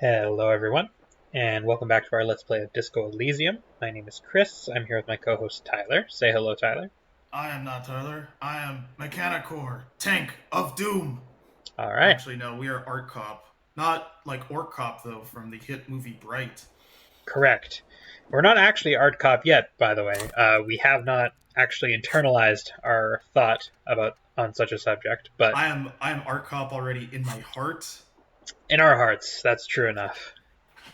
Hello everyone, and welcome back to our Let's Play of Disco Elysium. My name is Chris. I'm here with my co-host Tyler. Say hello, Tyler. I am not Tyler. I am Mechanicore, Tank of Doom. All right, Actually, no, we are Art Cop. Not like Orc Cop, though, from the hit movie Bright. correct. We're not actually Art Cop yet, by the way. We have not actually internalized our thought about on such a subject, but I am Art Cop already in my heart. in our hearts, that's true enough.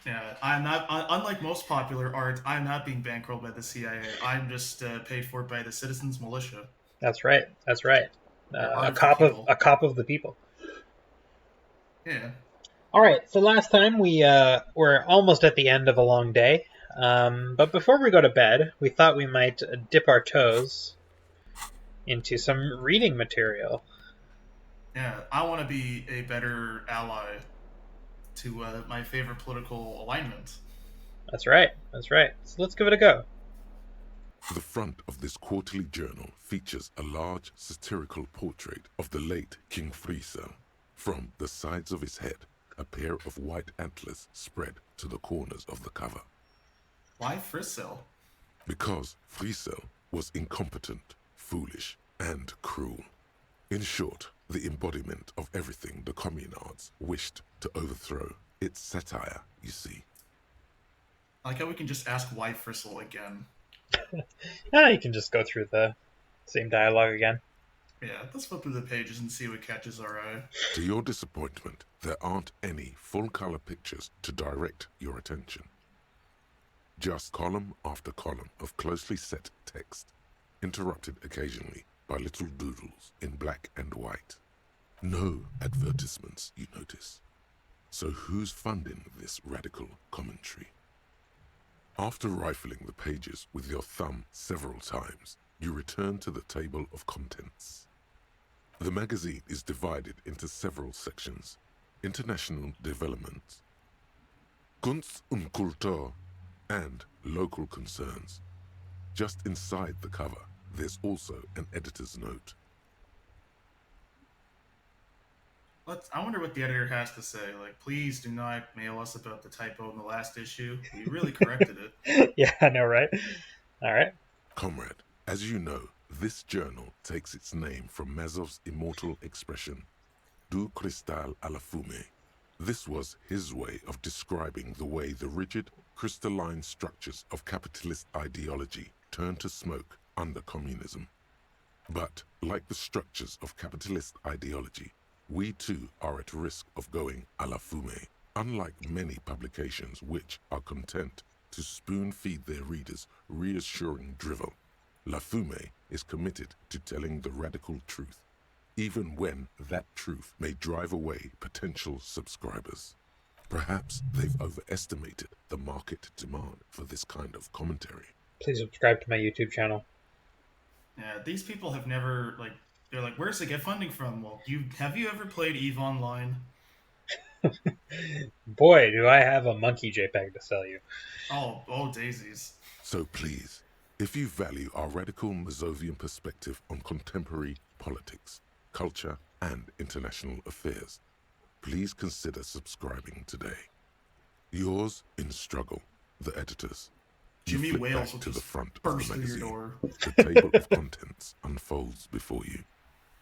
Yeah, I'm not. Unlike most popular art, I'm not being bankrolled by the CIA. I'm just paid for by the citizens' militia. That's right. That's right. We're art A of the cop of people. a cop of the people. Yeah. All right. So last time we were almost at the end of a long day. But before we go to bed, we thought we might dip our toes into some reading material. Yeah. I want to be a better ally to my favorite political alignment. That's right. That's right. So let's give it a go. The front of this quarterly journal features a large satirical portrait of the late King Friesel. From the sides of his head, a pair of white antlers spread to the corners of the cover. Why Frizzell? Because Friesel was incompetent, foolish, and cruel. In short, the embodiment of everything the communards wished to overthrow. It's satire, you see. I like how we can just ask why Frizzell again. You can just go through the same dialogue again. Yeah, let's flip through the pages and see what catches our eye. To your disappointment, there aren't any full-color pictures to direct your attention. Just column after column of closely set text, interrupted occasionally by little doodles in black and white. No advertisements, you notice. So who's funding this radical commentary? After rifling the pages with your thumb several times, you return to the table of contents. The magazine is divided into several sections: international development, Kunst und Kultur, and local concerns. Just inside the cover, there's also an editor's note. I wonder what the editor has to say. Like, please do not mail us about the typo in the last issue. We really corrected it. Yeah, I know, right? All right. Comrade, as you know, this journal takes its name from Mazov's immortal expression, du cristal à la fumée. This was his way of describing the way the rigid, crystalline structures of capitalist ideology turn to smoke under communism. But, like the structures of capitalist ideology, we too are at risk of going à la fumée, unlike many publications which are content to spoon-feed their readers reassuring drivel. La Fumée is committed to telling the radical truth, even when that truth may drive away potential subscribers. Perhaps they've overestimated the market demand for this kind of commentary. Please subscribe to my YouTube channel. Yeah, these people have never, like, they're like, where's it get funding from? Well, have you ever played EVE Online? Boy, do I have a monkey JPEG to sell you. Oh, daisies. So please, if you value our radical Mazovian perspective on contemporary politics, culture, and international affairs, please consider subscribing today. Yours in struggle, the editors. You Jimmy flip Wales back will to the just front of burst the through your magazine. door. The table of contents unfolds before you.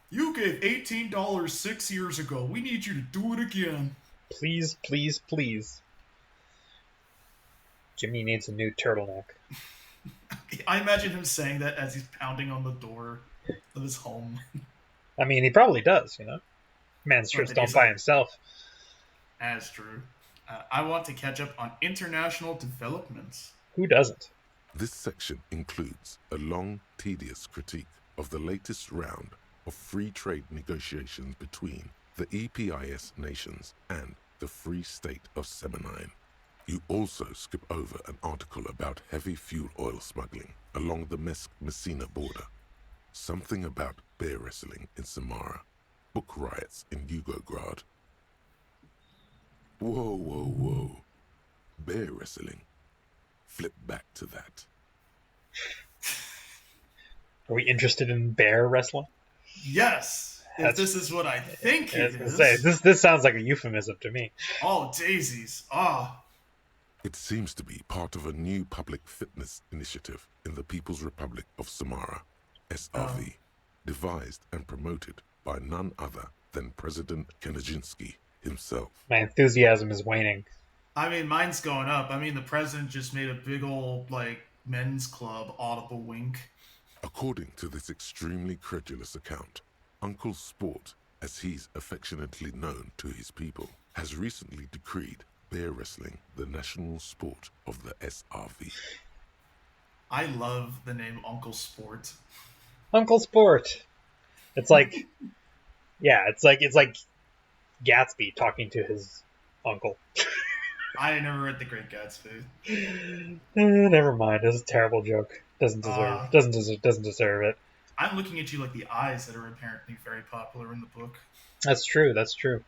You gave $18 6 years ago. We need you to do it again. Please, please, please. Jimmy needs a new turtleneck. I imagine him saying that as he's pounding on the door of his home. I mean, he probably does, you know? Man's But shirts then don't he's buy like, himself. as true. I want to catch up on international developments. Who doesn't? This section includes a long, tedious critique of the latest round of free trade negotiations between the EPIS nations and the Free State of Semenine. You also skip over an article about heavy fuel oil smuggling along the Messina border, something about bear wrestling in Samara, book riots in Yugograd. Whoa. Bear wrestling. Flip back to that. Are we interested in bear wrestling? Yes! If this is what I think I was it gonna say is. this sounds like a euphemism to me. Oh, daisies. Ah. It seems to be part of a new public fitness initiative in the People's Republic of Samara, SRV, devised and promoted by none other than President Kanajinsky himself. My enthusiasm is waning. I mean, mine's going up. I mean, the president just made a big old, men's club audible wink. According to this extremely credulous account, Uncle Sport, as he's affectionately known to his people, has recently decreed bear wrestling the national sport of the SRV. I love the name Uncle Sport. Uncle Sport. It's like, yeah, it's like Gatsby talking to his uncle. I never read The Great Gatsby. Never mind. It's a terrible joke. Doesn't deserve it. I'm looking at you like the eyes that are apparently very popular in the book. That's true. That's true.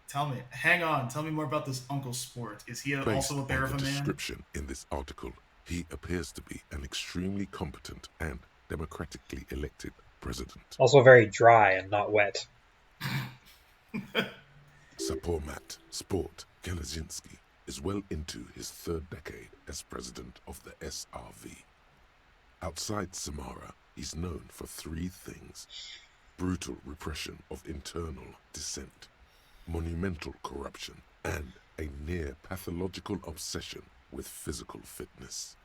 Tell me, hang on. Tell me more about this Uncle Sport. Is he also a bear of a man? Based on the description in this article, he appears to be an extremely competent and democratically elected president. Also very dry and not wet. Sapormat Sport Kanajinsky is well into his third decade as president of the SRV. Outside Samara, he's known for three things: brutal repression of internal dissent, monumental corruption, and a near pathological obsession with physical fitness.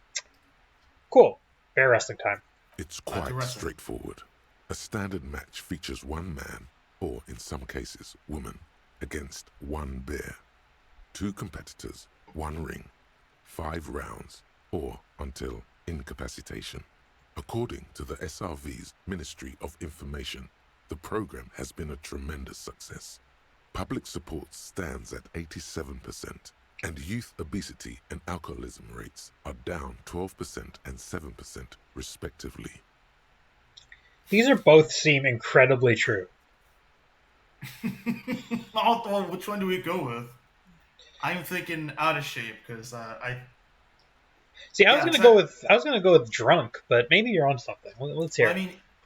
Cool. Bear wrestling time. It's quite straightforward. A standard match features one man, or in some cases woman, against one bear. 2 competitors, 1 ring, 5 rounds, or until incapacitation. According to the SRV's Ministry of Information, the program has been a tremendous success. Public support stands at 87%, and youth obesity and alcoholism rates are down 12% and 7% respectively. These are both seem incredibly true. Which one do we go with? I'm thinking out of shape because I was gonna go with drunk, but maybe you're on something. Let's hear.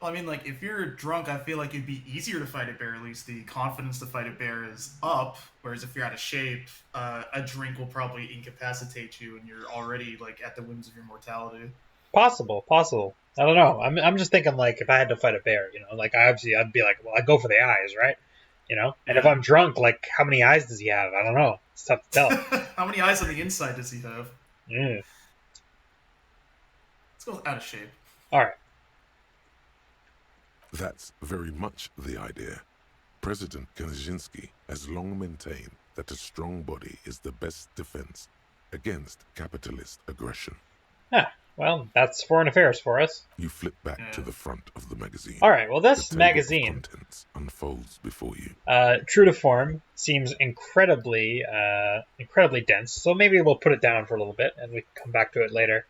I mean, like, if you're drunk, I feel like it'd be easier to fight a bear. At least the confidence to fight a bear is up. Whereas if you're out of shape, a drink will probably incapacitate you, and you're already at the whims of your mortality. Possible. I don't know. I'm just thinking if I had to fight a bear, I'd be like, well, I go for the eyes, right? And if I'm drunk, how many eyes does he have? I don't know. It's tough to tell. How many eyes on the inside does he have? Mm. Let's go out of shape. All right. That's very much the idea. President Kanajinsky has long maintained that a strong body is the best defense against capitalist aggression. Well, that's foreign affairs for us. You flip back to the front of the magazine. All right, well, this the magazine contents unfolds before you. True to form, seems incredibly dense. So maybe we'll put it down for a little bit, and we can come back to it later.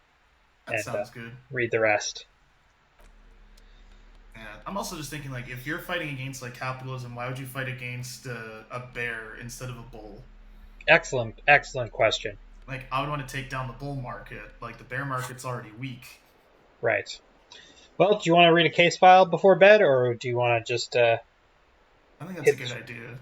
That sounds good. Read the rest. Yeah, I'm also just thinking, if you're fighting against capitalism, why would you fight against a bear instead of a bull? Excellent question. I would want to take down the bull market. The bear market's already weak. Right. Well, do you want to read a case file before bed, or do you want to just... I think that's a good idea.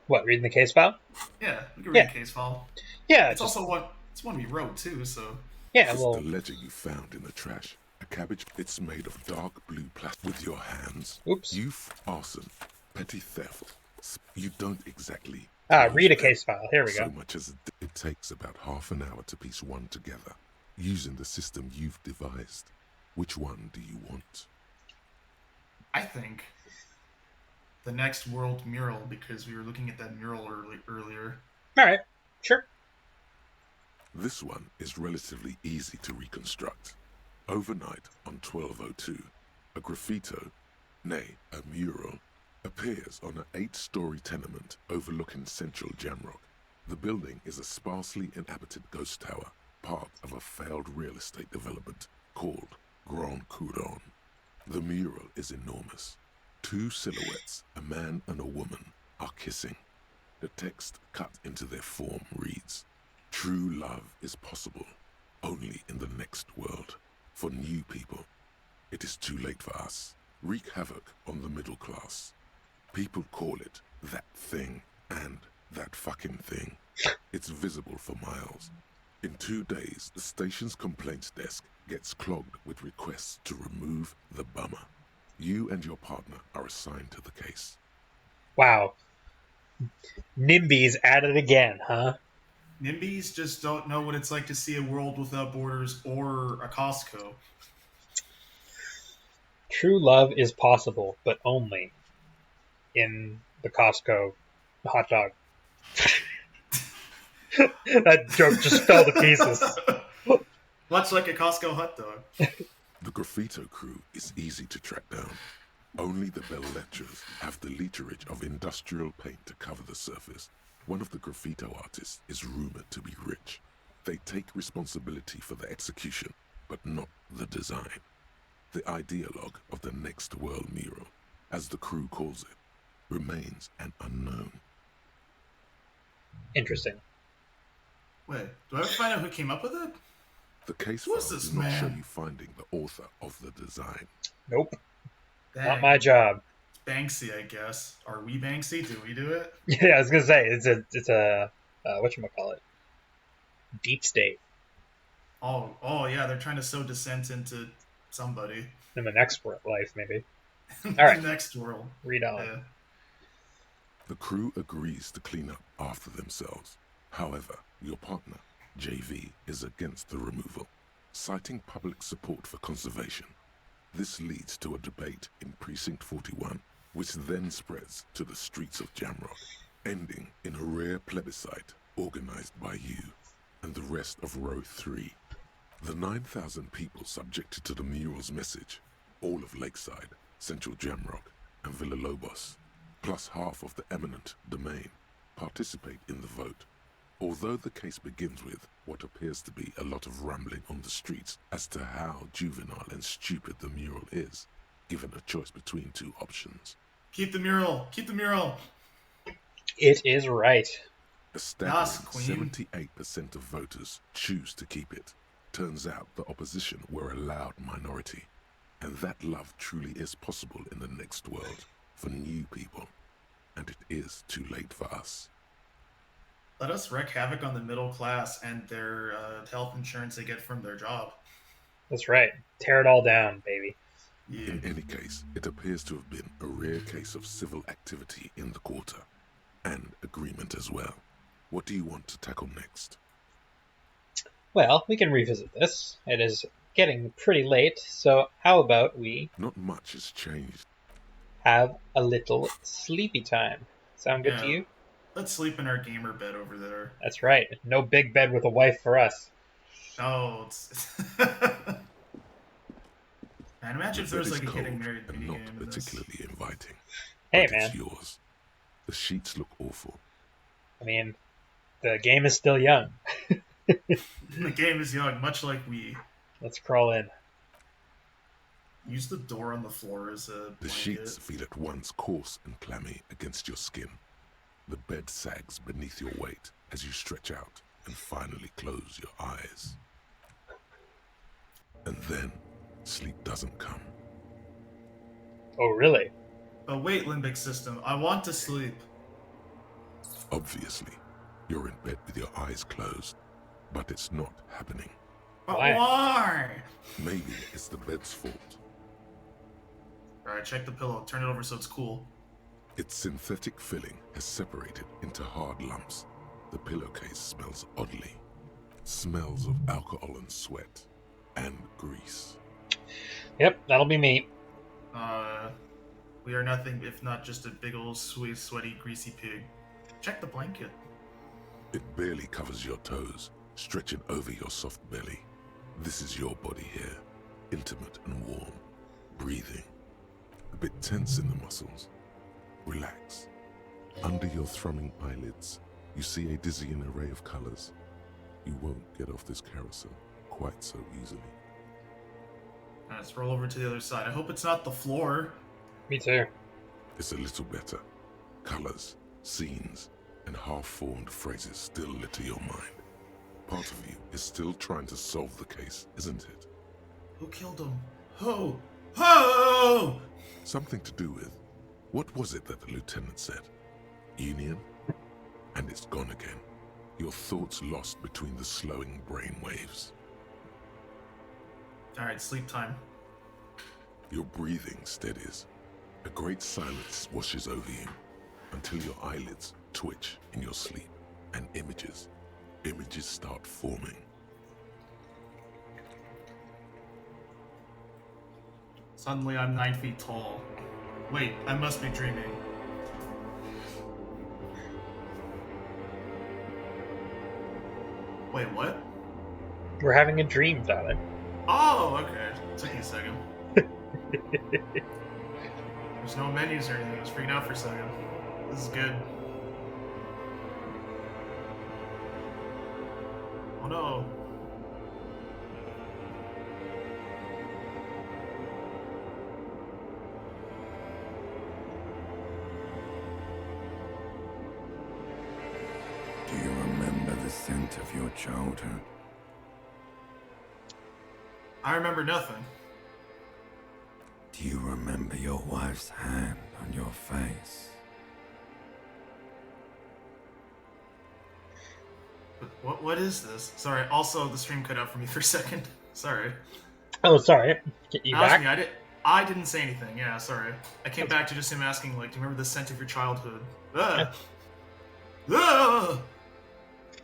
What, reading the case file? Yeah, we can read a case file. Yeah. It's one we wrote, too, so... Yeah, well... the letter you found in the trash. A cabbage. It's made of dark blue plastic with your hands. Oops. Youth, arson, petty theft. You don't exactly... read a case file. Here we go. So much as it takes about half an hour to piece one together, using the system you've devised. Which one do you want? I think the next world mural, because we were looking at that mural earlier. All right, sure. This one is relatively easy to reconstruct. Overnight on 1202, a graffito, nay, a mural, appears on an 8-story tenement overlooking central Jamrock. The building is a sparsely inhabited ghost tower, part of a failed real estate development called Grand Couronne. The mural is enormous. 2 silhouettes, a man and a woman, are kissing. The text cut into their form reads, "True love is possible, only in the next world. For new people, it is too late for us. Wreak havoc on the middle class. People call it that thing and that fucking thing. It's visible for miles. In 2 days, the station's complaints desk gets clogged with requests to remove the bummer. You and your partner are assigned to the case. Wow. NIMBY's at it again, huh? NIMBYs just don't know what it's like to see a world without borders or a Costco. True love is possible, but only in the Costco hot dog. That joke just fell to pieces. Much like a Costco hot dog. The graffito crew is easy to track down. Only the bell-letchers have the literage of industrial paint to cover the surface. One of the graffito artists is rumored to be rich. They take responsibility for the execution, but not the design. The ideologue of the next world mural, as the crew calls it, remains an unknown. Interesting. Wait, do I ever find out who came up with it? The case Who is file this does not show man? you finding the author of the design. Nope. Dang. Not my job. Banksy, I guess. Are we Banksy? Do we do it? Yeah, I was gonna say it's a whatchamacallit? Deep state Oh yeah, they're trying to sow dissent into somebody. in the next life, maybe. The right. next world. Read on. Yeah. The crew agrees to clean up after themselves. However, your partner, JV, is against the removal, citing public support for conservation. This leads to a debate in Precinct 41, which then spreads to the streets of Jamrock, ending in a rare plebiscite organized by you and the rest of Row 3. The 9,000 people subjected to the mural's message, all of Lakeside, Central Jamrock, and Villalobos, plus half of the eminent domain, participate in the vote. Although the case begins with what appears to be a lot of rambling on the streets as to how juvenile and stupid the mural is, given a choice between 2 options. Keep the mural! Keep the mural! It is right. A staggering Yes, Queen. 78% of voters choose to keep it. Turns out the opposition were a loud minority, and that love truly is possible in the next world for new people, and it is too late for us. Let us wreak havoc on the middle class and their health insurance they get from their job. That's right. Tear it all down, baby. Yeah. In any case, it appears to have been a rare case of civil activity in the quarter, and agreement as well. What do you want to tackle next? Well, we can revisit this. It is getting pretty late, so how about we Not much has changed. have a little sleepy time? Sound good to Yeah. you? Let's sleep in our gamer bed over there. That's right. No big bed with a wife for us. Oh, it's... Man, imagine if there was The bed like a is getting cold married and minigame not in this. particularly inviting. Hey, but man. it's yours. The sheets look awful. I mean, the game is still young. The game is young, much like we. Let's crawl in. Use the door on the floor as a The blanket. sheets feel at once coarse and clammy against your skin. The bed sags beneath your weight as you stretch out and finally close your eyes. And then, sleep doesn't come. Oh, really? Oh wait, limbic system. I want to sleep. Obviously, you're in bed with your eyes closed, but it's not happening. But Why? why? Maybe it's the bed's fault. Alright, check the pillow. Turn it over so it's cool. Its synthetic filling has separated into hard lumps. The pillowcase smells oddly. Smells of alcohol and sweat. And grease. Yep, that'll be me. We are nothing if not just a big old sweet, sweaty, greasy pig. Check the blanket. It barely covers your toes, stretching over your soft belly. This is your body here, intimate and warm, breathing. A bit tense in the muscles. Relax. Under your thrumming eyelids, you see a dizzying array of colors. You won't get off this carousel quite so easily. Let's roll over to the other side. I hope it's not the floor. Me too. It's a little better. Colors, scenes, and half-formed phrases still litter your mind. Part of you is still trying to solve the case, isn't it? Who killed him? Who? Who? Something to do with What was it that the lieutenant said? Union? And it's gone again. Your thoughts lost between the slowing brain waves. Alright, sleep time. Your breathing steadies. A great silence washes over you until your eyelids twitch in your sleep and images start forming. Suddenly I'm 9 feet tall. Wait, I must be dreaming. Wait, what? We're having a dream, darling. Oh, okay. Took me a second. There's no menus or anything. I was freaking out for a second. This is good. Oh no. Do you remember the scent of your childhood? I remember nothing. Do you remember your wife's hand on your face? What is this? Sorry, also the stream cut out for me for a second. Sorry. Oh, sorry. Get you That was back? me. I didn't say anything. Yeah, sorry. I came back to just him asking, like, do you remember the scent of your childhood? Ugh. Ugh.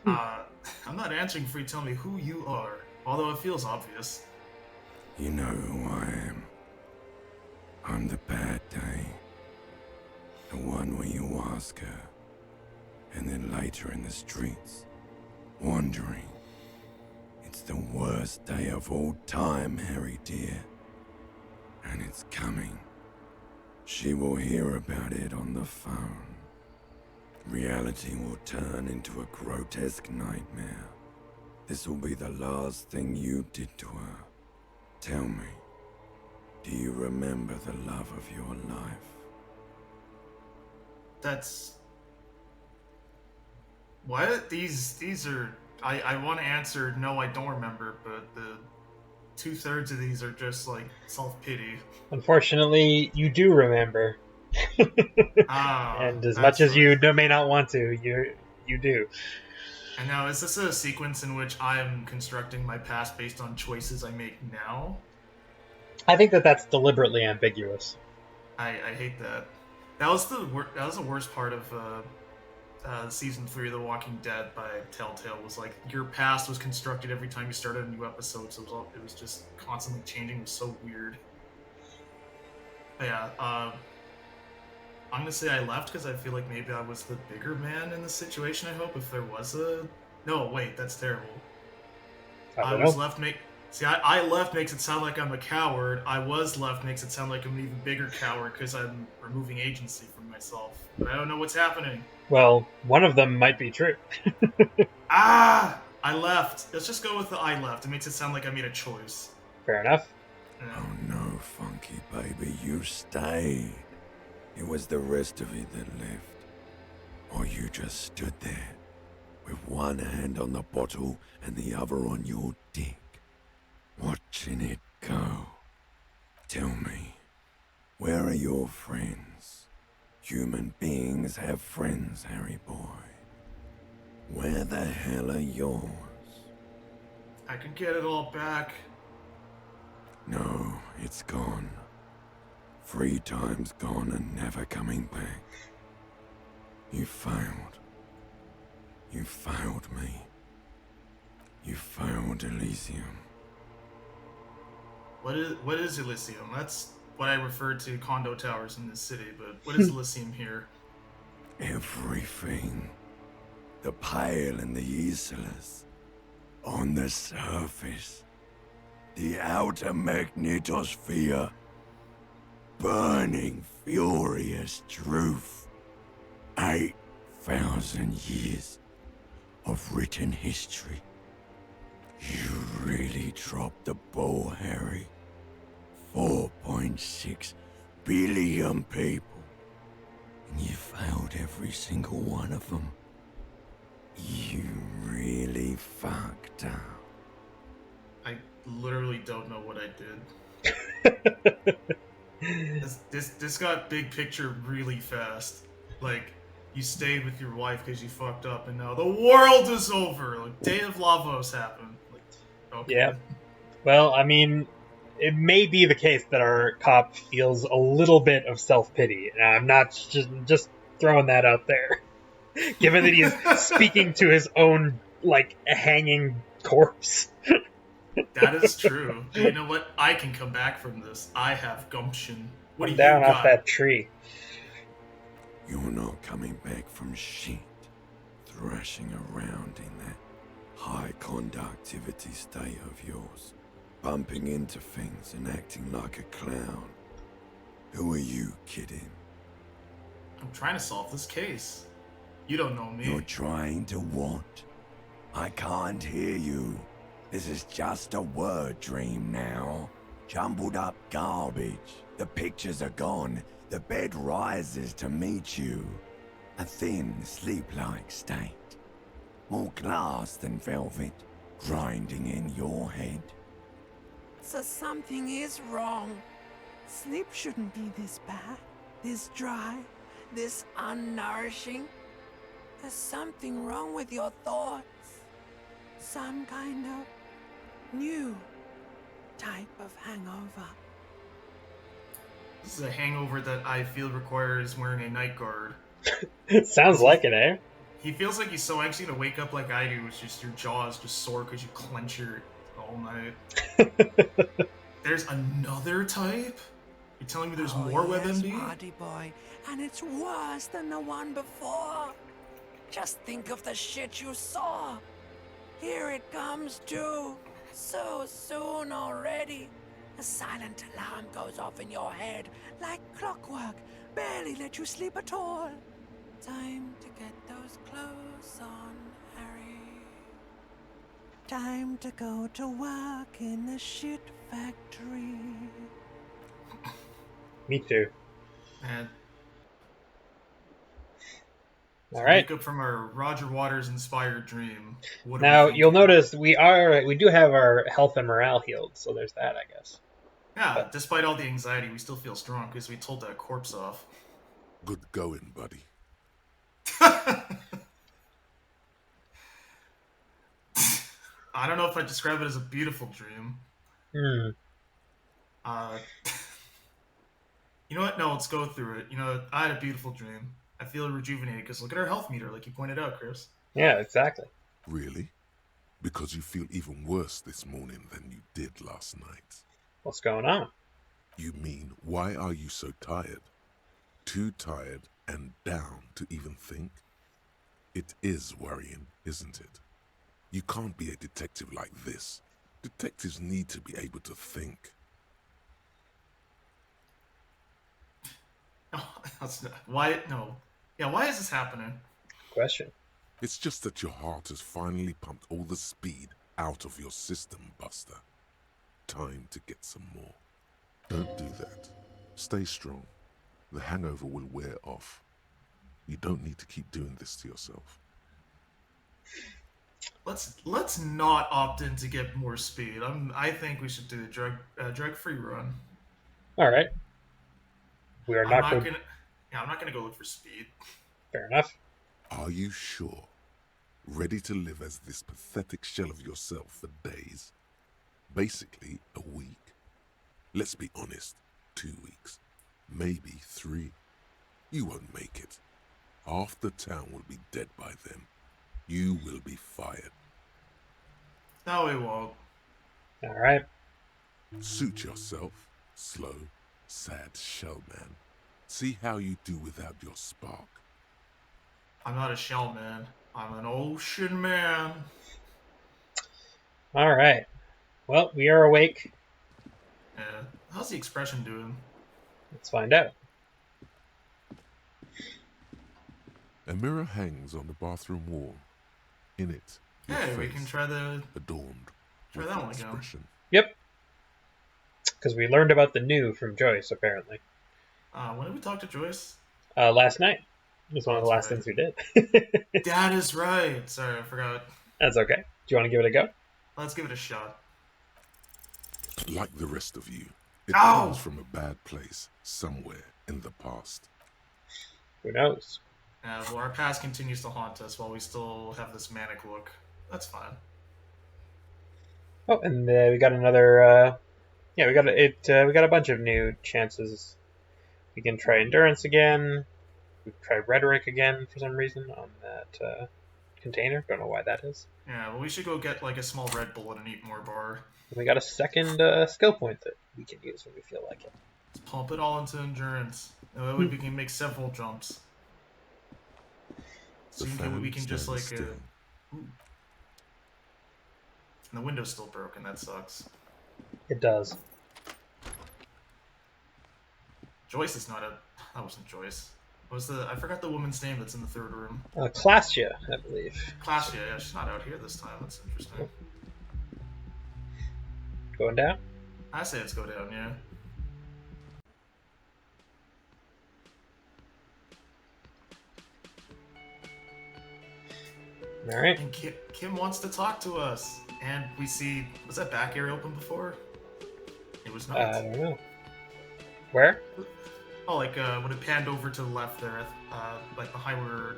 I'm not answering before you tell me who you are, although it feels obvious. You know who I am. I'm the bad day. The one where you ask her, and then later in the streets, wandering. It's the worst day of all time, Harry dear. And it's coming. She will hear about it on the phone. Reality will turn into a grotesque nightmare. This will be the last thing you did to her. Tell me, do you remember the love of your life? That's... What? These are... I want to answer, no, I don't remember, but the 2/3 of these are just, like, self-pity. Unfortunately, you do remember. And as much as you may not want to, you do. And now, is this a sequence in which I am constructing my past based on choices I make now? I think that's deliberately ambiguous. I hate that. That was the worst part of season 3 of The Walking Dead by Telltale. Was like your past was constructed every time you started a new episode, so it was just constantly changing. It was so weird. But yeah, I'm gonna say I left because I feel like maybe I was the bigger man in the situation. I hope if there was a... No, wait, that's terrible. I was left I left makes it sound like I'm a coward. I was left makes it sound like I'm an even bigger coward because I'm removing agency from myself. But I don't know what's happening. Well, one of them might be true. I left. Let's just go with the I left. It makes it sound like I made a choice. Fair enough. Yeah. Oh no, Funky baby, you stayed. It was the rest of you that left. Or you just stood there, with one hand on the bottle and the other on your dick, watching it go. Tell me, where are your friends? Human beings have friends, Harry boy. Where the hell are yours? I could get it all back. No, it's gone. 3 times gone and never coming back. You failed. You failed me. You failed Elysium. What is Elysium? That's what I refer to condo towers in this city, but what is Elysium here? Everything. The Pale and the Islas. On the surface. The outer magnetosphere. Burning, furious truth. 8,000 years of written history. You really dropped the ball, Harry. 4.6 billion people. And you failed every single one of them. You really fucked up. I literally don't know what I did. This got big picture really fast. Like, you stayed with your wife because you fucked up, and now the world is over. Like, Day of Lavos happened. Like, okay. Yeah. Well, I mean, it may be the case that our cop feels a little bit of self-pity. I'm not just throwing that out there. Given that he's speaking to his own, like, hanging corpse. That is true. But you know what? I can come back from this. I have gumption. What I'm do you down off got? that tree. You're not coming back from shit. Thrashing around in that high conductivity state of yours. Bumping into things and acting like a clown. Who are you kidding? I'm trying to solve this case. You don't know me. You're trying to what? I can't hear you. This is just a word dream now. Jumbled up garbage. The pictures are gone. The bed rises to meet you. A thin, sleep-like state. More glass than velvet, grinding in your head. So something is wrong. Sleep shouldn't be this bad, this dry, this unnourishing. There's something wrong with your thoughts. Some kind of new type of hangover. This is a hangover that I feel requires wearing a night guard. Sounds like it, eh? He feels like he's so anxious to wake up like I do. It's just your jaw is just sore because you clench your all night. There's another type? You're telling me there's more WebMD? Party boy, and it's worse than the one before. Just think of the shit you saw. Here it comes too. So soon already. A silent alarm goes off in your head like clockwork. Barely let you sleep at all. Time to get those clothes on, Harry. Time to go to work in the shit factory. Me too. And All right. wake up from our Roger Waters inspired dream. What are Now we thinking? you'll notice we do have our health and morale healed, so there's that, I guess. Yeah, despite all the anxiety, we still feel strong because we told that corpse off. Good going, buddy. I don't know if I'd describe it as a beautiful dream. You know what? No, let's go through it. You know, I had a beautiful dream. I feel rejuvenated because look at our health meter, like you pointed out, Chris. Yeah, exactly. Really? Because you feel even worse this morning than you did last night. What's going on? You mean, why are you so tired? Too tired and down to even think? It is worrying, isn't it? You can't be a detective like this. Detectives need to be able to think. No, that's not. Why? No. Yeah, why is this happening? Question. It's just that your heart has finally pumped all the speed out of your system, Buster. Time to get some more. Don't do that. Stay strong. The hangover will wear off. You don't need to keep doing this to yourself. Let's not opt in to get more speed. I think we should do a drug-free run. All right. We are I'm not not good. gonna. Yeah, I'm not gonna go look for speed. Fair enough. Are you sure? Ready to live as this pathetic shell of yourself for days? Basically, a week. Let's be honest, 2 weeks. Maybe 3. You won't make it. Half the town will be dead by then. You will be fired. No, we won't. All right. Suit yourself, slow, sad shell man. See how you do without your spark. I'm not a shell man. I'm an ocean man. All right. Well, we are awake. Yeah. How's the expression doing? Let's find out. A mirror hangs on the bathroom wall. In it, your Hey, we face can try the. adorned try with that the one again. expression. Yep. Because we learned about the new from Joyce, apparently. When did we talk to Joyce? Last night. It was one of the last That's things we did. That is right. Sorry, I forgot. That's okay. Do you want to give it a go? Let's give it a shot. Like the rest of you, It Ow! comes from a bad place somewhere in the past. Who knows? Well, our past continues to haunt us while we still have this manic look. That's fine. Oh, and we got another. Yeah, we got it. We got a bunch of new chances. We can try endurance again. We can try rhetoric again for some reason on that container. Don't know why that is. Yeah, well, we should go get like a small Red Bull and an Eat More bar. And we got a second skill point that we can use when we feel like it. Let's pump it all into endurance. That way we can make several jumps. The Soon we fan can just stands like. still. Ooh. And the window's still broken. That sucks. It does. Joyce is not a. That wasn't Joyce. What was the? I forgot the woman's name that's in the third room. Classia, I believe. Classia. Yeah, she's not out here this time. That's interesting. Going down? I say let's go down. Yeah. All right. And Kim wants to talk to us. And we see. Was that back area open before? It was not. I don't know. Where? Oh, like when it panned over to the left there, like behind where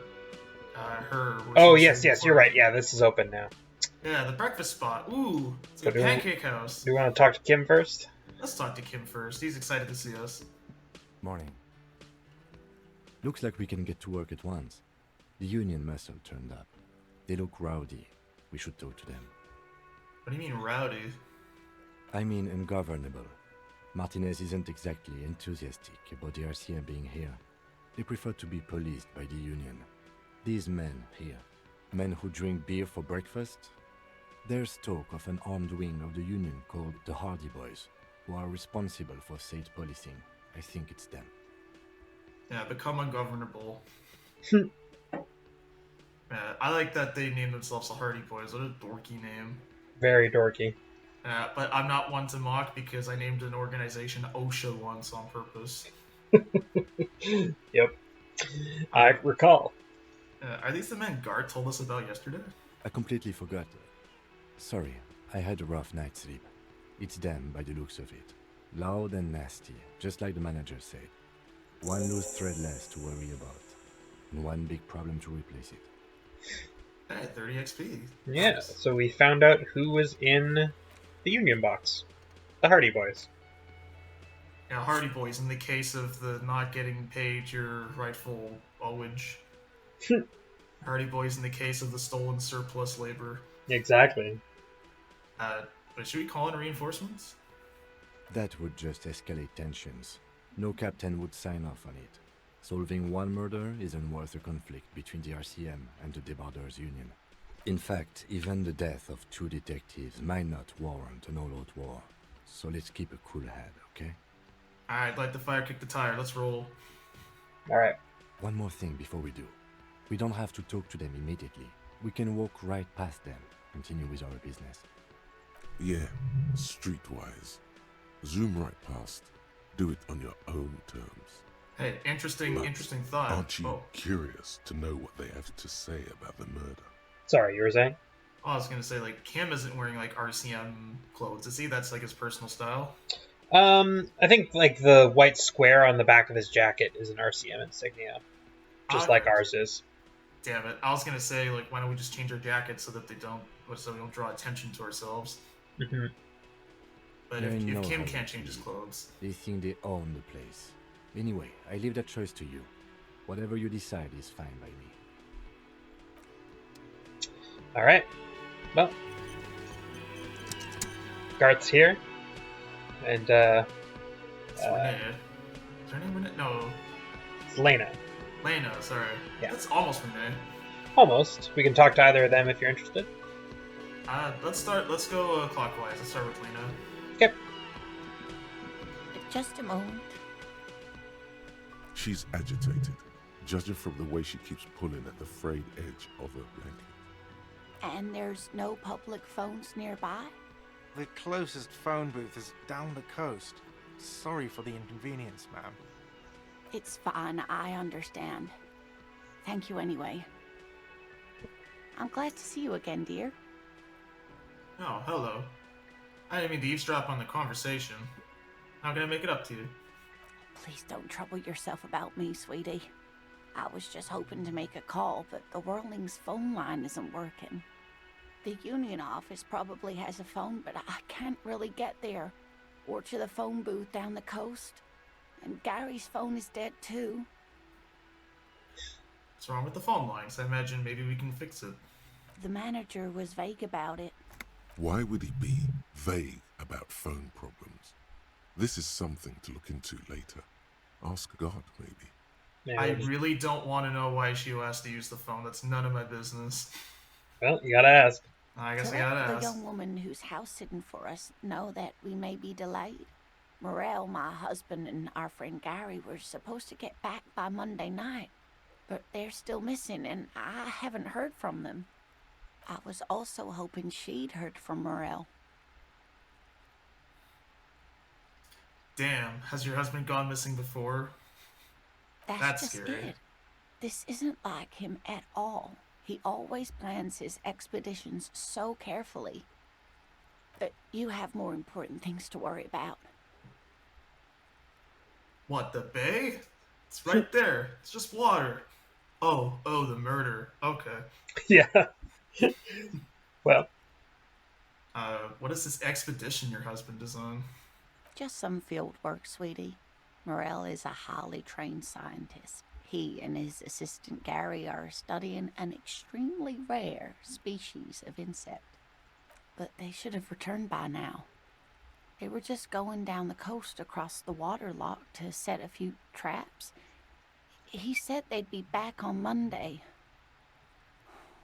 her. Oh, yes, you're right. Yeah, this is open now. Yeah, the breakfast spot. Ooh, it's So a pancake house. Do you want to talk to Kim first? Let's talk to Kim first. He's excited to see us. Morning. Looks like we can get to work at once. The Union must have turned up. They look rowdy. We should talk to them. What do you mean rowdy? I mean ungovernable. Martinez isn't exactly enthusiastic about the RCM being here. They prefer to be policed by the Union. These men here, men who drink beer for breakfast, there's talk of an armed wing of the Union called the Hardy Boys, who are responsible for state policing. I think it's them. Yeah, become ungovernable. I like that they named themselves the Hardy Boys. What a dorky name. Very dorky. But I'm not one to mock because I named an organization OSHA once on purpose. Yep. I recall. Are these the men Garte told us about yesterday? I completely forgot. Sorry, I had a rough night's sleep. It's them by the looks of it. Loud and nasty, just like the manager said. One loose thread less to worry about, and one big problem to replace it. Hey, 30 XP. Yeah, Nice. so we found out who was in the Union box. The Hardy Boys. Yeah, Hardy Boys in the case of the not getting paid your rightful owage. Hardy Boys in the case of the stolen surplus labor. Exactly. But should we call in reinforcements? That would just escalate tensions. No captain would sign off on it. Solving one murder isn't worth a conflict between the RCM and the Debarders Union. In fact, even the death of 2 detectives might not warrant an all-out war. So let's keep a cool head, okay? Alright, light the fire, kick the tire, let's roll. Alright. One more thing before we do. We don't have to talk to them immediately. We can walk right past them, continue with our business. Yeah, streetwise. Zoom right past. Do it on your own terms. Hey, interesting thought. Aren't you Oh, curious to know what they have to say about the murder? Sorry, you were saying? I was gonna say, like, Kim isn't wearing, like, RCM clothes, is he? That's, like, his personal style? I think, like, the white square on the back of his jacket is an RCM insignia. Just like ours is. Damn it. I was gonna say, like, why don't we just change our jackets so that we don't draw attention to ourselves. Mm-hmm. But Yeah, I if know Kim how can't they change his feel. clothes... They think they own the place. Anyway, I leave that choice to you. Whatever you decide is fine by me. Alright. Well. Garte's here. And, It's Renee. Is her name Renee? No. it's Lena. Lena, sorry. Yeah. That's almost Renee. Almost. We can talk to either of them if you're interested. Let's go clockwise. Let's start with Lena. Okay. Just a moment. She's agitated, judging from the way she keeps pulling at the frayed edge of her blanket. And there's no public phones nearby? The closest phone booth is down the coast. Sorry for the inconvenience, ma'am. It's fine, I understand. Thank you anyway. I'm glad to see you again, dear. Oh, hello. I didn't mean to eavesdrop on the conversation. How can I make it up to you? Please don't trouble yourself about me, sweetie. I was just hoping to make a call, but the Whirling's phone line isn't working. The Union office probably has a phone, but I can't really get there, or to the phone booth down the coast. And Gary's phone is dead too. What's wrong with the phone lines? I imagine maybe we can fix it. The manager was vague about it. Why would he be vague about phone problems? This is something to look into later. Ask God, maybe. Yeah, I really don't want to know why she asked to use the phone. That's none of my business. well, you gotta ask. I guess To I gotta let the ask. young woman who's house sitting for us know that we may be delayed. Mural, my husband, and our friend Gary were supposed to get back by Monday night, but they're still missing, and I haven't heard from them. I was also hoping she'd heard from Mural. Damn, has your husband gone missing before? That's just scary. it. This isn't like him at all. He always plans his expeditions so carefully. But you have more important things to worry about. What, the bay? It's right there. It's just water. Oh, the murder. Okay. Yeah. Well, What is this expedition your husband is on? Just some field work, sweetie. Mural is a highly trained scientist. He and his assistant Gary are studying an extremely rare species of insect. But they should have returned by now. They were just going down the coast across the water lock to set a few traps. He said they'd be back on Monday.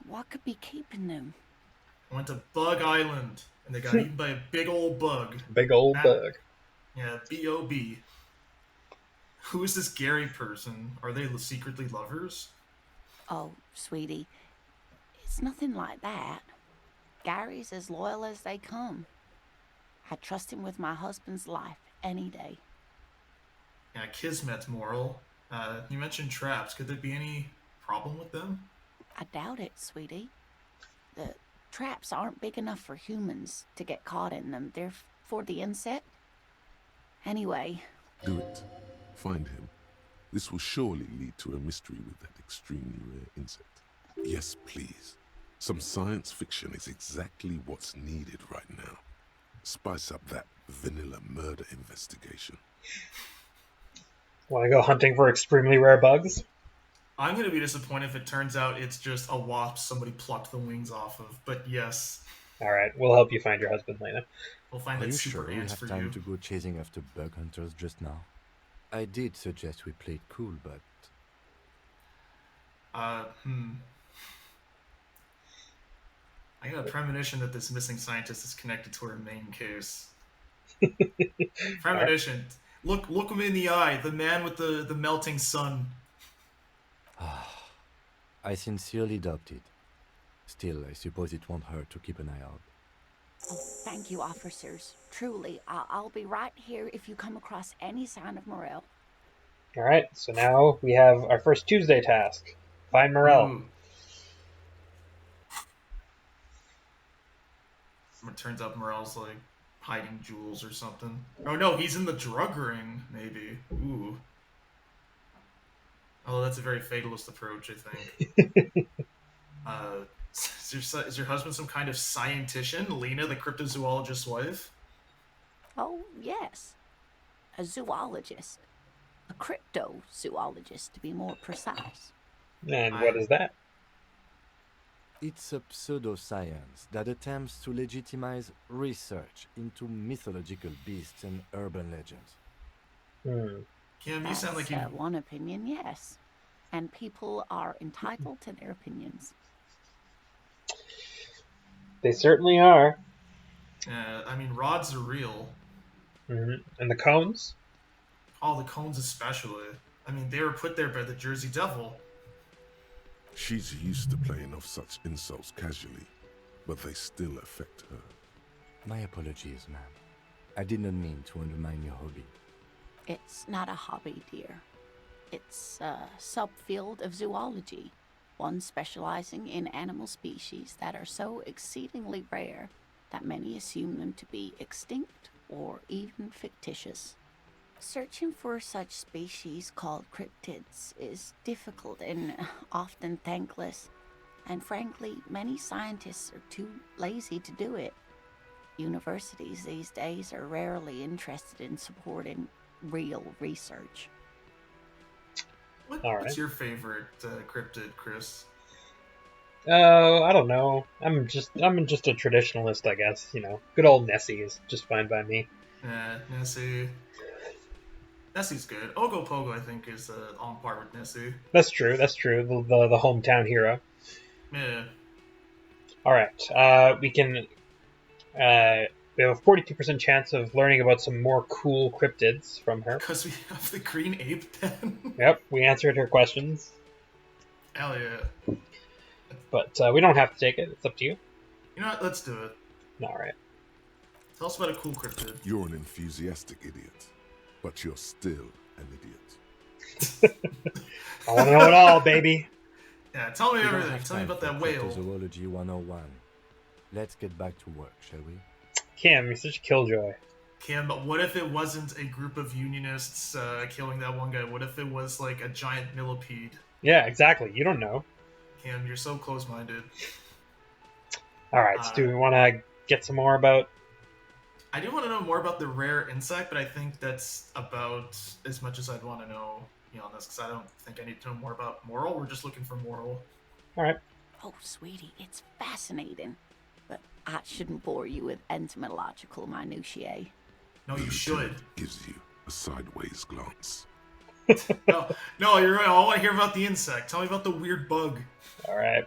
What could be keeping them? I went to Bug Island, and they got eaten by a big old bug. big old bug. Yeah, B.O.B. Who is this Gary person? Are they secretly lovers? Oh, sweetie, it's nothing like that. Gary's as loyal as they come. I trust him with my husband's life any day. Yeah, Kismet, Mural. You mentioned traps. Could there be any problem with them? I doubt it, sweetie. The traps aren't big enough for humans to get caught in them. They're for the insect. Anyway. Do it. Find him. This will surely lead to a mystery with that extremely rare insect. Yes, please. Some science fiction is exactly what's needed right now. Spice up that vanilla murder investigation. Want to go hunting for extremely rare bugs? I'm going to be disappointed if it turns out it's just a wasp somebody plucked the wings off of. But yes. All right, we'll help you find your husband, Lena. We'll find Are that you super sure we ants have for time you. to go chasing after bug hunters just now? I did suggest we play it cool, but... I got a premonition that this missing scientist is connected to our main case. Premonition. Right. Look him in the eye. The man with the melting sun. I sincerely doubt it. Still, I suppose it won't hurt to keep an eye out. Oh, thank you, officers. Truly, I'll be right here if you come across any sign of Mural. All right, so now we have our first Tuesday task. Find Mural. It turns out Mural's like hiding jewels or something. Oh no, he's in the drug ring, maybe. Ooh. Oh, that's a very fatalist approach, I think. Is your husband some kind of scientician? Lena, the cryptozoologist's wife? Oh, yes. A zoologist. A cryptozoologist, to be more precise. And what is that? It's a pseudoscience that attempts to legitimize research into mythological beasts and urban legends. Kim, you sound like you... one opinion, yes. And people are entitled to their opinions. They certainly are. I mean, rods are real. Mm-hmm. And the cones? Oh, the cones especially. I mean, they were put there by the Jersey Devil. She's used to playing off such insults casually, but they still affect her. My apologies, ma'am. I did not mean to undermine your hobby. It's not a hobby, dear. It's a subfield of zoology, one specializing in animal species that are so exceedingly rare that many assume them to be extinct or even fictitious. Searching for such species called cryptids is difficult and often thankless, and frankly, many scientists are too lazy to do it. Universities these days are rarely interested in supporting real research. All What's right. your favorite cryptid, Chris? Oh, I don't know. I'm just a traditionalist, I guess. Good old Nessie is just fine by me. Nessie. Nessie's good. Ogopogo, I think, is on par with Nessie. That's true. That's true. The hometown hero. Yeah. All right. We have a 42% chance of learning about some more cool cryptids from her. Because we have the green ape then. Yep, we answered her questions. Hell yeah. But we don't have to take it. It's up to you. You know what? Let's do it. All right. Tell us about a cool cryptid. You're an enthusiastic idiot, but you're still an idiot. I want to know it all, baby. Yeah, tell me We don't everything. have Tell me time about for that whale. Cryptozoology 101. Let's get back to work, shall we? Kim, you're such a killjoy. Kim, what if it wasn't a group of unionists killing that one guy? What if it was like a giant millipede? Yeah, exactly. You don't know. Kim, you're so close-minded. All right. So do we want to get some more about? I do want to know more about the rare insect, but I think that's about as much as I'd want to know, on this, because I don't think I need to know more about Mural. We're just looking for Mural. All right. Oh, sweetie, it's fascinating. But I shouldn't bore you with entomological minutiae. No, you should. Gives you a sideways glance. No, you're right. I want to hear about the insect. Tell me about the weird bug. All right.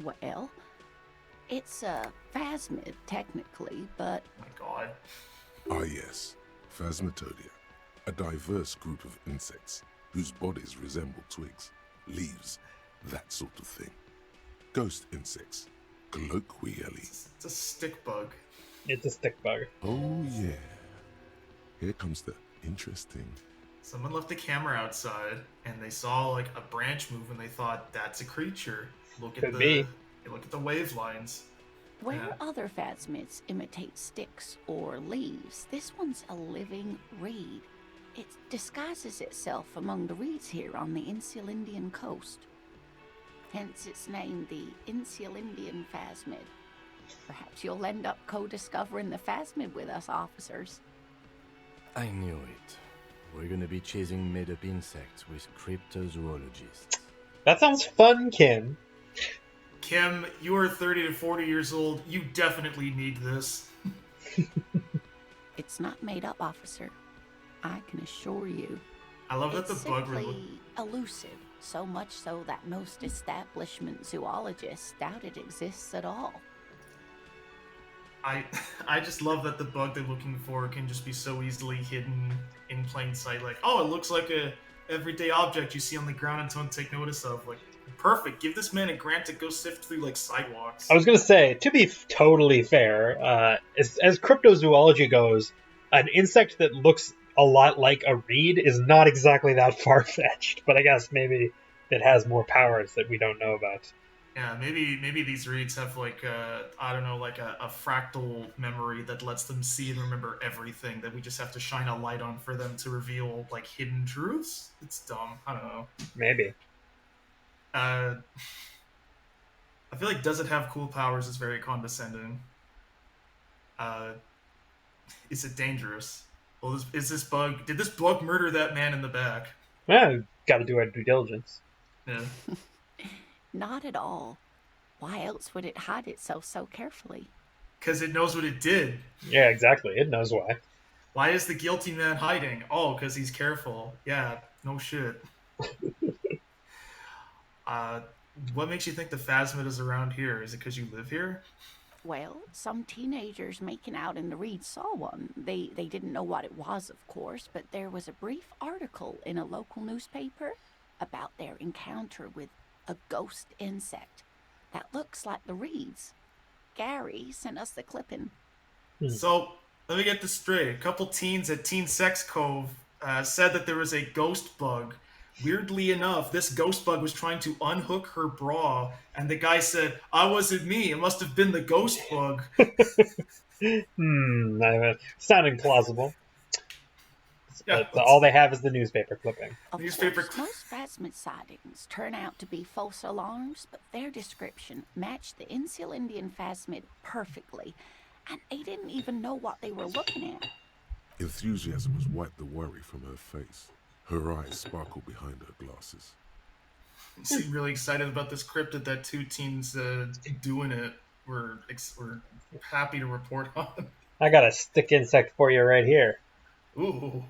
Well, it's a phasmid, technically, but Oh my god. Ah yes, Phasmatodea, a diverse group of insects whose bodies resemble twigs, leaves, that sort of thing. Ghost insects, colloquially. It's a stick bug. It's a stick bug. Oh yeah. Here comes the interesting. Someone left the camera outside, and they saw like a branch move, and they thought that's a creature. Look at Could be. Look at the wave lines. where Yeah. other phasmids imitate sticks or leaves, this one's a living reed. It disguises itself among the reeds here on the Insulindian coast. Hence its name, the Insulindian phasmid. Perhaps you'll end up co-discovering the phasmid with us, officers. I knew it. We're gonna be chasing made-up insects with cryptozoologists. That sounds fun, Kim. Kim, you are 30 to 40 years old. You definitely need this. It's not made up, officer. I can assure you. I love that It's the bug simply elusive, so much so that most establishment zoologists doubt it exists at all. I just love that the bug they're looking for can just be so easily hidden in plain sight. Like, oh, it looks like a everyday object you see on the ground and don't take notice of. Like, perfect. Give this man a grant to go sift through like sidewalks. I was going to say, to be totally fair, as cryptozoology goes, an insect that looks a lot like a reed is not exactly that far-fetched, but I guess maybe it has more powers that we don't know about. Yeah, maybe these reeds have like I don't know, like a fractal memory that lets them see and remember everything that we just have to shine a light on for them to reveal like hidden truths. It's dumb. I don't know. Maybe. I feel like does it have cool powers is very condescending. Is it dangerous? Well, did this bug murder that man in the back? Well, got to do our due diligence. Yeah. Not at all. Why else would it hide itself so carefully? Because it knows what it did. Yeah, exactly. It knows why. Why is the guilty man hiding? Oh, because he's careful. Yeah, no shit. What makes you think the phasmid is around here? Is it because you live here? Well, some teenagers making out in the reeds saw one. They didn't know what it was, of course, but there was a brief article in a local newspaper about their encounter with a ghost insect that looks like the reeds. Gary sent us the clipping. So, let me get this straight. A couple teens at Teen Sex Cove said that there was a ghost bug. Weirdly enough, this ghost bug was trying to unhook her bra, and the guy said, "I wasn't me. It must have been the ghost bug." Sounding plausible. Yeah, but all they have is the newspaper clipping. Of Newspaper course, most phasmid sightings turn out to be false alarms, but their description matched the Insul Indian phasmid perfectly, and they didn't even know what they were looking at. Enthusiasm has wiped the worry from her face. Her eyes sparkle behind her glasses. You seem really excited about this cryptid that two teens doing it were happy to report on. I got a stick insect for you right here. Ooh.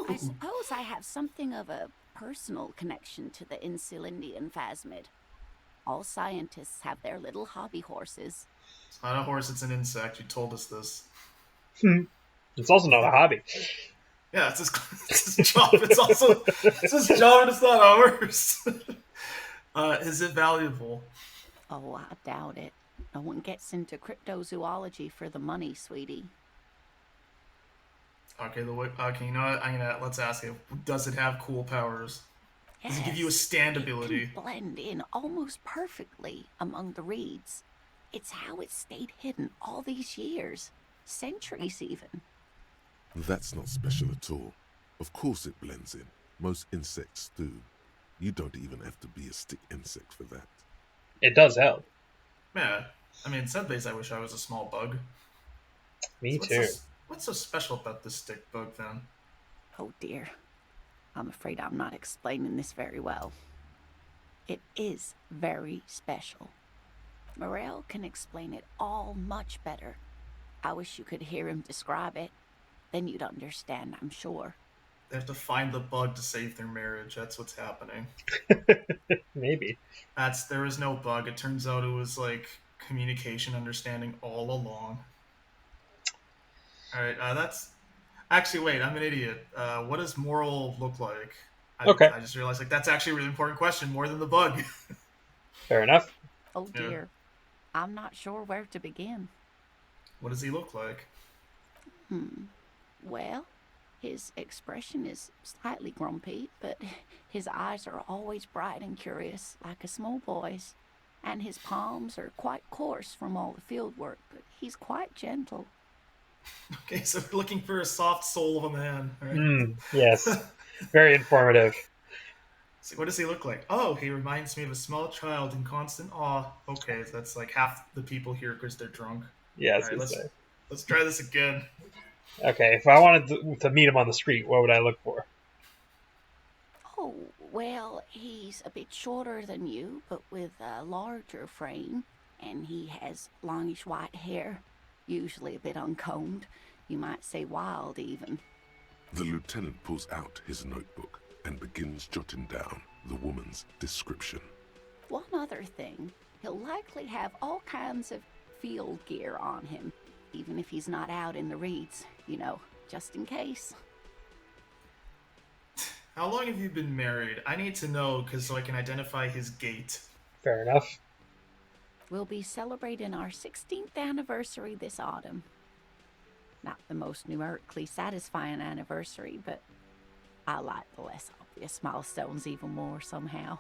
I suppose I have something of a personal connection to the Insul Indian phasmid. All scientists have their little hobby horses. It's not a horse, it's an insect. You told us this. It's also not a hobby. Yeah, it's his job. It's his job and it's not ours. Is it valuable? Oh, I doubt it. No one gets into cryptozoology for the money, sweetie. Okay, you know what? Let's ask you. Does it have cool powers? Does it give you a stand ability? It can blend in almost perfectly among the reeds. It's how it stayed hidden all these years. Centuries, even. That's not special at all. Of course it blends in. Most insects do. You don't even have to be a stick insect for that. It does help. Yeah. I mean, some days I wish I was a small bug. Me too. What's so special about this stick bug, then? Oh dear. I'm afraid I'm not explaining this very well. It is very special. Mural can explain it all much better. I wish you could hear him describe it. Then you'd understand, I'm sure. They have to find the bug to save their marriage. That's what's happening. Maybe. There was no bug. It turns out it was like communication understanding all along. Alright, that's... Actually, wait, I'm an idiot. What does Mural look like? Okay. I just realized that's actually a really important question, more than the bug. Fair enough. Oh dear. Yeah. I'm not sure where to begin. What does he look like? Well, his expression is slightly grumpy, but his eyes are always bright and curious, like a small boy's. And his palms are quite coarse from all the field work, but he's quite gentle. Okay, so we're looking for a soft soul of a man. Right? Yes. Very informative. So what does he look like? Oh, he reminds me of a small child in constant awe. Okay, so that's like half the people here because they're drunk. Yes, right, let's try this again. Okay, if I wanted to meet him on the street, what would I look for? Oh, well, he's a bit shorter than you, but with a larger frame, and he has longish white hair, usually a bit uncombed. You might say wild, even. The lieutenant pulls out his notebook and begins jotting down the woman's description. One other thing, he'll likely have all kinds of field gear on him, even if he's not out in the reeds, just in case. How long have you been married? I need to know, so I can identify his gait. Fair enough. We'll be celebrating our 16th anniversary this autumn. Not the most numerically satisfying anniversary, but I like the less obvious milestones even more somehow.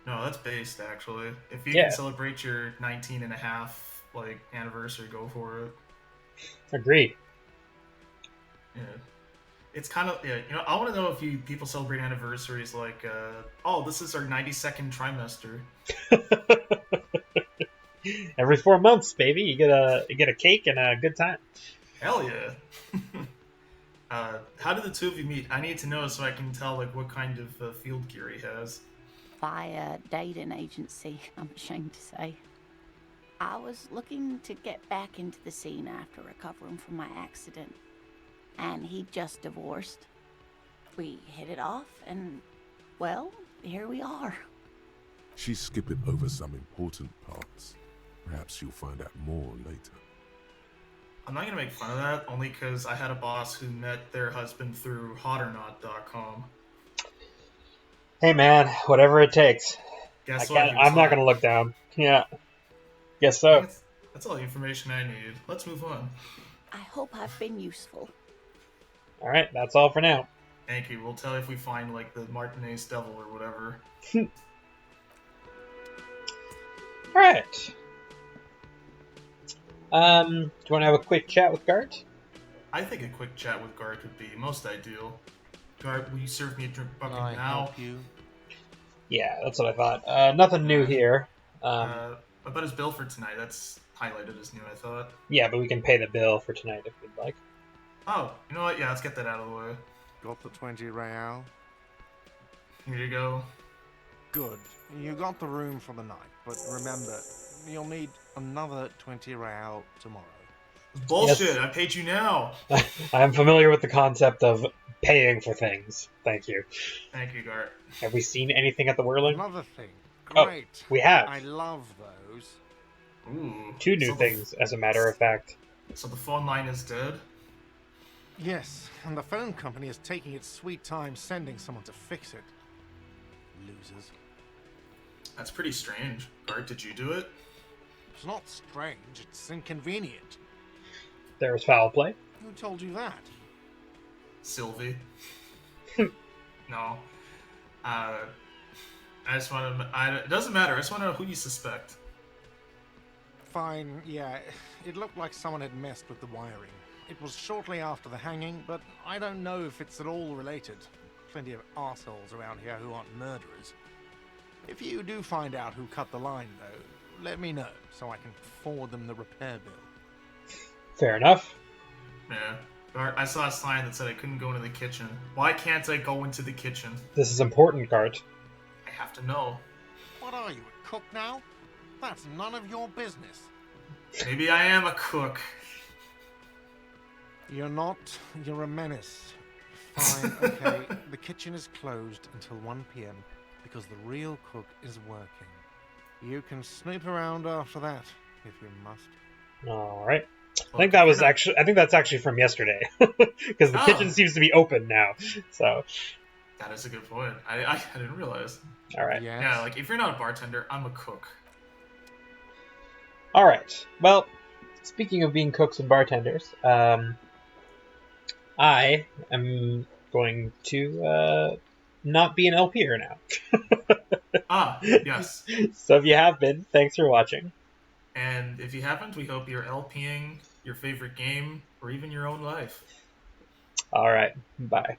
No, that's based, actually. If you can celebrate your 19 and a half, anniversary, go for it. Agreed. Yeah. It's kind of, I want to know if people celebrate anniversaries this is our 92nd trimester. Every 4 months, baby, you get a cake and a good time. Hell yeah. How did the two of you meet? I need to know so I can tell what kind of field gear he has. Via dating agency, I'm ashamed to say. I was looking to get back into the scene after recovering from my accident, and he'd just divorced. We hit it off, and, well, here we are. She's skipping over some important parts. Perhaps you'll find out more later. I'm not going to make fun of that, only because I had a boss who met their husband through hotornot.com. Hey man, whatever it takes. Guess what? I'm not going to look down. Yeah. Guess so. That's all the information I need. Let's move on. I hope I've been useful. Alright, that's all for now. Thank you. We'll tell you if we find, the Martinez devil or whatever. Alright. Do you want to have a quick chat with Garte? I think a quick chat with Garte would be most ideal. Garte, will you serve me a drink bucket Can I now? help you? Yeah, that's what I thought. Nothing new here. About his bill for tonight? That's highlighted as new, I thought. Yeah, but we can pay the bill for tonight if we'd like. Oh, you know what? Yeah, let's get that out of the way. Got the 20 real? Here you go. Good. You got the room for the night, but remember, you'll need another 20 real tomorrow. Bullshit! Yes. I paid you now. I'm familiar with the concept of paying for things. Thank you. Thank you, Garte. Have we seen anything at the Whirling? Another thing. Oh, Great. we have. I love those. Ooh. 2 new So things, as a matter of fact. So the phone line is dead? Yes, and the phone company is taking its sweet time sending someone to fix it. Losers. That's pretty strange. Garte, did you do it? It's not strange, it's inconvenient. There was foul play. Who told you that? Sylvie. No. I just want to... it doesn't matter. I just want to know who you suspect. Fine, yeah. It looked like someone had messed with the wiring. It was shortly after the hanging, but I don't know if it's at all related. Plenty of arseholes around here who aren't murderers. If you do find out who cut the line, though, let me know so I can forward them the repair bill. Fair enough. Yeah. Garte, I saw a sign that said I couldn't go into the kitchen. Why can't I go into the kitchen? This is important, Garte. I have to know. What are you, a cook now? That's none of your business. Maybe I am a cook. You're not. You're a menace. Fine, okay. The kitchen is closed until 1 p.m. because the real cook is working. You can snoop around after that, if you must. All right. I Well, think that was actually. I think that's actually from yesterday, because the Oh. kitchen seems to be open now. So, That is a good point. I didn't realize. all right. Yes. Yeah, like if you're not a bartender, I'm a cook. All right. Well, speaking of being cooks and bartenders, I am going to not be an LPer now. Ah, yes. So if you have been, thanks for watching. And if you haven't, we hope you're LPing your favorite game or even your own life. All right. Bye.